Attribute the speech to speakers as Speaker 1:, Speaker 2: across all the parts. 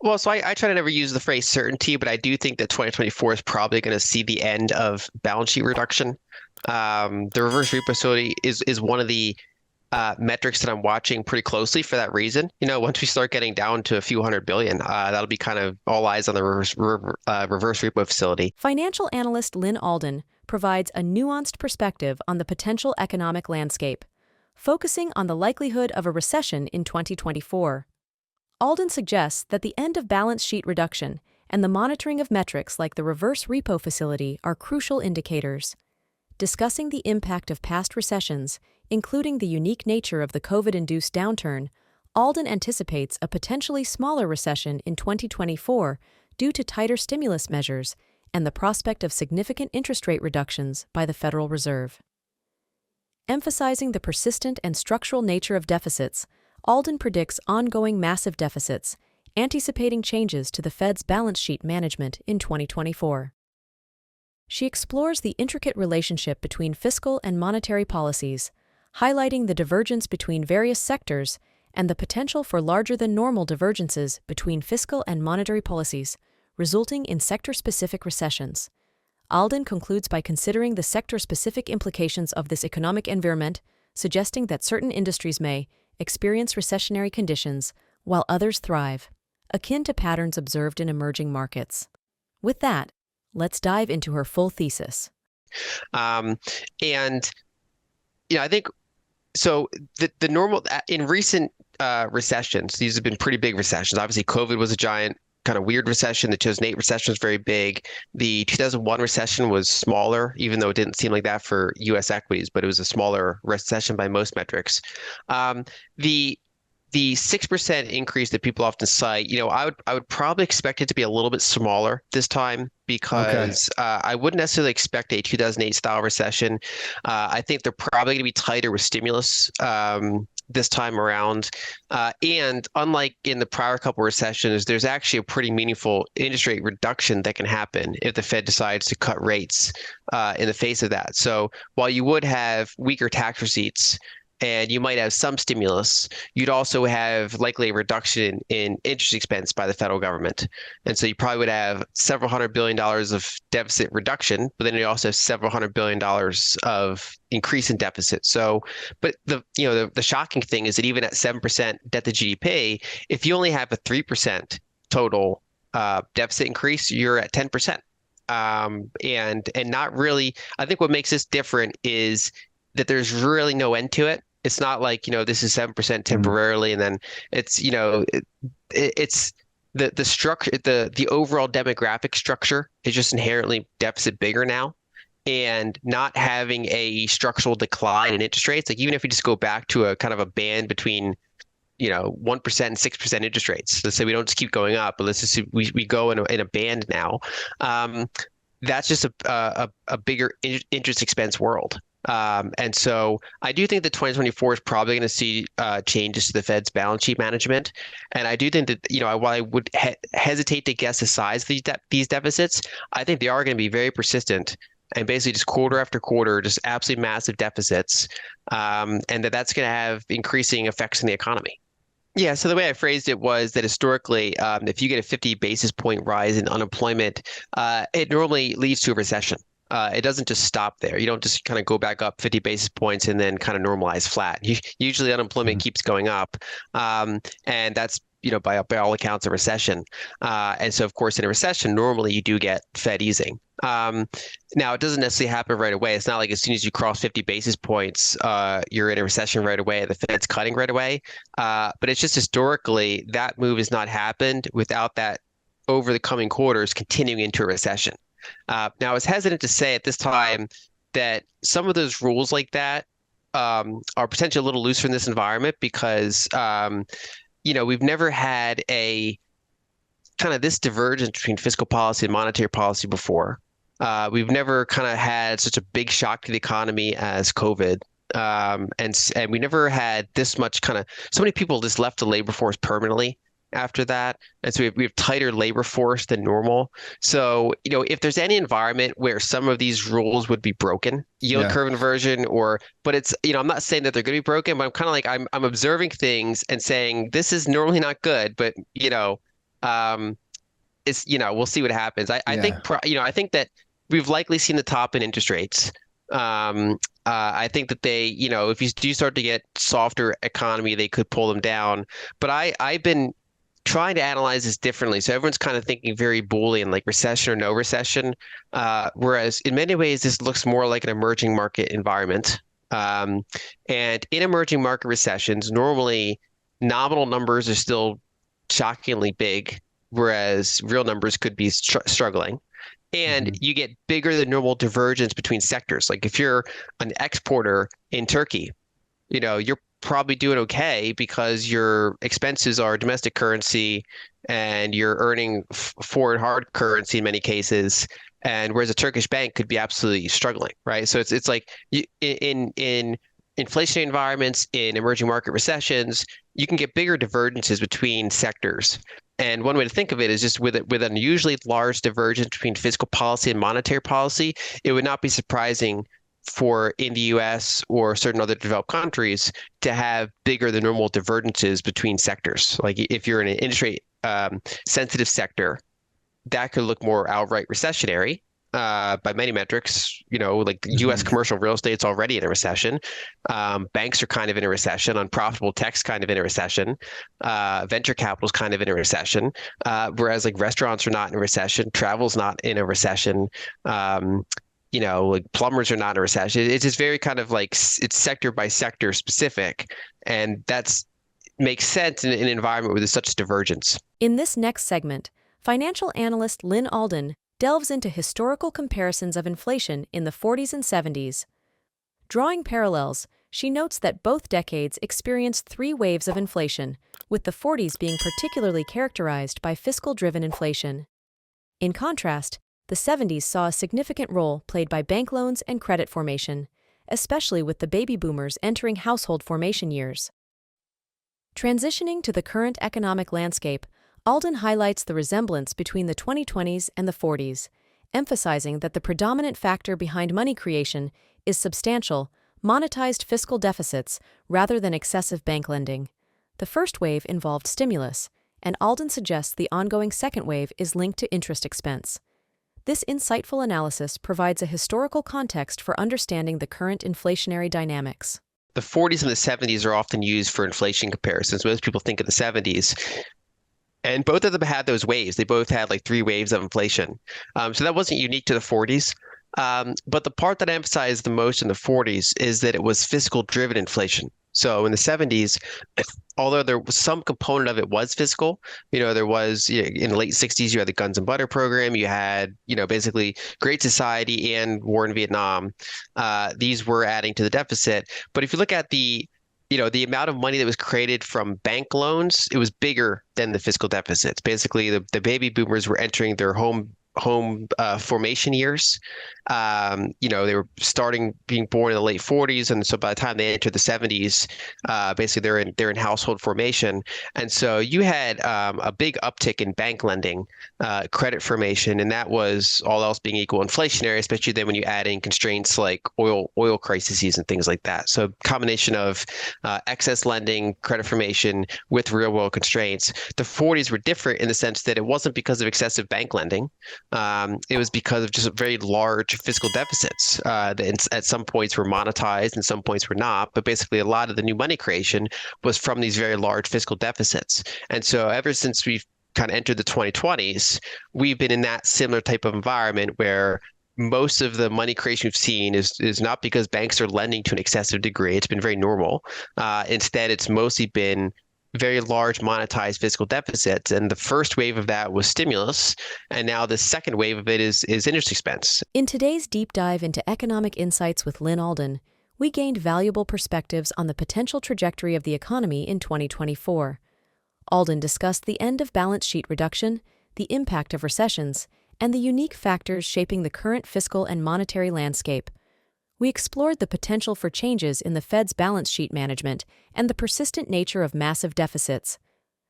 Speaker 1: Well, so I try to never use the phrase certainty, but I do think that 2024 is probably going to see the end of balance sheet reduction. The reverse repo facility is one of the metrics that I'm watching pretty closely for that reason. Once we start getting down to a few hundred billion, that'll be kind of all eyes on the reverse repo facility.
Speaker 2: Financial analyst Lyn Alden provides a nuanced perspective on the potential economic landscape, focusing on the likelihood of a recession in 2024. Alden suggests that the end of balance sheet reduction and the monitoring of metrics like the reverse repo facility are crucial indicators. Discussing the impact of past recessions, including the unique nature of the COVID-induced downturn, Alden anticipates a potentially smaller recession in 2024 due to tighter stimulus measures and the prospect of significant interest rate reductions by the Federal Reserve. Emphasizing the persistent and structural nature of deficits, Alden predicts ongoing massive deficits, anticipating changes to the Fed's balance sheet management in 2024. She explores the intricate relationship between fiscal and monetary policies, highlighting the divergence between various sectors and the potential for larger-than-normal divergences between fiscal and monetary policies, resulting in sector-specific recessions. Alden concludes by considering the sector-specific implications of this economic environment, suggesting that certain industries may experience recessionary conditions while others thrive, akin to patterns observed in emerging markets. With that, let's dive into her full thesis.
Speaker 1: And I think so. The normal in recent recessions, these have been pretty big recessions. Obviously, COVID was a giant kind of weird recession. The 2008 recession was very big. The 2001 recession was smaller, even though it didn't seem like that for U.S. equities, but it was a smaller recession by most metrics. The 6% increase that people often cite, I would probably expect it to be a little bit smaller this time because I wouldn't necessarily expect a 2008 style recession. I think they're probably going to be tighter with stimulus this time around. And unlike in the prior couple recessions, there's actually a pretty meaningful interest rate reduction that can happen if the Fed decides to cut rates in the face of that. So while you would have weaker tax receipts, and you might have some stimulus, you'd also have likely a reduction in interest expense by the federal government. And so you probably would have several $100 billion of deficit reduction, but then you also have several $100 billion of increase in deficit. So, but the shocking thing is that even at 7% debt to GDP, if you only have a 3% total deficit increase, you're at 10%. And not really, I think what makes this different is that there's really no end to it. It's not like, this is 7% temporarily, and then it's, it's the structure, the overall demographic structure is just inherently deficit bigger now. And not having a structural decline in interest rates, like even if we just go back to a kind of a band between 1% and 6% interest rates. Let's say we don't just keep going up, but let's just we go in a band now. That's just a bigger interest expense world. And so I do think that 2024 is probably going to see changes to the Fed's balance sheet management. And I do think that, while I would hesitate to guess the size of these deficits, I think they are going to be very persistent and basically just quarter after quarter, just absolutely massive deficits, and that's going to have increasing effects on the economy. Yeah, so the way I phrased it was that historically, if you get a 50 basis point rise in unemployment, it normally leads to a recession. It doesn't just stop there. You don't just kind of go back up 50 basis points and then kind of normalize flat. Usually unemployment keeps going up. And that's, by all accounts, a recession. And so, of course, in a recession, normally you do get Fed easing. Now, it doesn't necessarily happen right away. It's not like as soon as you cross 50 basis points, you're in a recession right away and the Fed's cutting right away. But it's just historically that move has not happened without that over the coming quarters continuing into a recession. Now, I was hesitant to say at this time that some of those rules like that are potentially a little looser in this environment because, we've never had a kind of this divergence between fiscal policy and monetary policy before. We've never kind of had such a big shock to the economy as COVID. And we never had this much so many people just left the labor force permanently after that. And so we have tighter labor force than normal. So, if there's any environment where some of these rules would be broken, yield curve inversion, but it's, I'm not saying that they're going to be broken, but I'm kind of like, I'm observing things and saying, this is normally not good, but, It's, we'll see what happens. I think,
Speaker 3: Yeah.
Speaker 1: I think that we've likely seen the top in interest rates. I think that they, if you do start to get softer economy, they could pull them down. But I've been trying to analyze this differently. So everyone's kind of thinking very Boolean, like recession or no recession. Whereas in many ways, this looks more like an emerging market environment. Um, and in emerging market recessions, normally nominal numbers are still shockingly big, whereas real numbers could be struggling. And
Speaker 3: Hmm.
Speaker 1: you get bigger than normal divergence between sectors. Like if you're an exporter in Turkey, you're probably doing okay because your expenses are domestic currency and you're earning foreign hard currency in many cases. And whereas a Turkish bank could be absolutely struggling, right? So it's like in inflationary environments, in emerging market recessions, you can get bigger divergences between sectors. And one way to think of it is just with unusually large divergence between fiscal policy and monetary policy, it would not be surprising for in the US or certain other developed countries to have bigger than normal divergences between sectors. Like if you're in an interest rate sensitive sector, that could look more outright recessionary. By many metrics, like U.S.
Speaker 3: Hmm.
Speaker 1: commercial real estate's already in a recession. Banks are kind of in a recession. Unprofitable tech's kind of in a recession. Venture capital's kind of in a recession. Whereas like restaurants are not in a recession. Travel's not in a recession. Um, like plumbers are not in a recession. It's just very kind of like it's sector by sector specific, and that's makes sense in an environment where there's such divergence.
Speaker 2: In this next segment, financial analyst Lyn Alden delves into historical comparisons of inflation in the 40s and 70s. Drawing parallels, she notes that both decades experienced three waves of inflation, with the 40s being particularly characterized by fiscal-driven inflation. In contrast, the 70s saw a significant role played by bank loans and credit formation, especially with the baby boomers entering household formation years. Transitioning to the current economic landscape, Alden highlights the resemblance between the 2020s and the 40s, emphasizing that the predominant factor behind money creation is substantial, monetized fiscal deficits rather than excessive bank lending. The first wave involved stimulus, and Alden suggests the ongoing second wave is linked to interest expense. This insightful analysis provides a historical context for understanding the current inflationary dynamics.
Speaker 1: The 40s and the 70s are often used for inflation comparisons. Most people think of the 70s. And both of them had those waves. They both had like three waves of inflation. So that wasn't unique to the 40s. But the part that I emphasized the most in the 40s is that it was fiscal driven inflation. So in the 70s, although there was some component of it was fiscal, there was in the late 60s, you had the Guns and Butter program. You had, basically Great Society and war in Vietnam. These were adding to the deficit. But if you look at the amount of money that was created from bank loans, it was bigger than the fiscal deficits. Basically, the baby boomers were entering their home formation years. They were starting being born in the late 40s, and so by the time they entered the 70s, basically they're in household formation, and so you had a big uptick in bank lending, credit formation, and that was all else being equal inflationary, especially then when you add in constraints like oil crises and things like that. So combination of excess lending, credit formation with real world constraints. The 40s were different in the sense that it wasn't because of excessive bank lending. It was because of just very large fiscal deficits that at some points were monetized and some points were not. But basically, a lot of the new money creation was from these very large fiscal deficits. And so ever since we've kind of entered the 2020s, we've been in that similar type of environment where most of the money creation we've seen is not because banks are lending to an excessive degree. It's been very normal. Instead, it's mostly been very large monetized fiscal deficits. And the first wave of that was stimulus. And now the second wave of it is interest expense.
Speaker 2: In today's deep dive into economic insights with Lyn Alden, we gained valuable perspectives on the potential trajectory of the economy in 2024. Alden discussed the end of balance sheet reduction, the impact of recessions, and the unique factors shaping the current fiscal and monetary landscape. We explored the potential for changes in the Fed's balance sheet management and the persistent nature of massive deficits.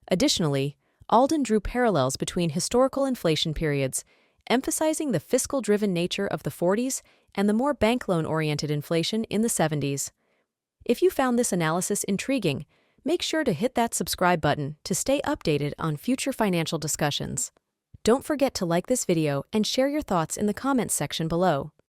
Speaker 2: Additionally, Alden drew parallels between historical inflation periods, emphasizing the fiscal-driven nature of the 40s and the more bank loan-oriented inflation in the 70s. If you found this analysis intriguing, Make sure to hit that subscribe button to stay updated on future financial discussions. Don't forget to like this video and share your thoughts in the comments section below.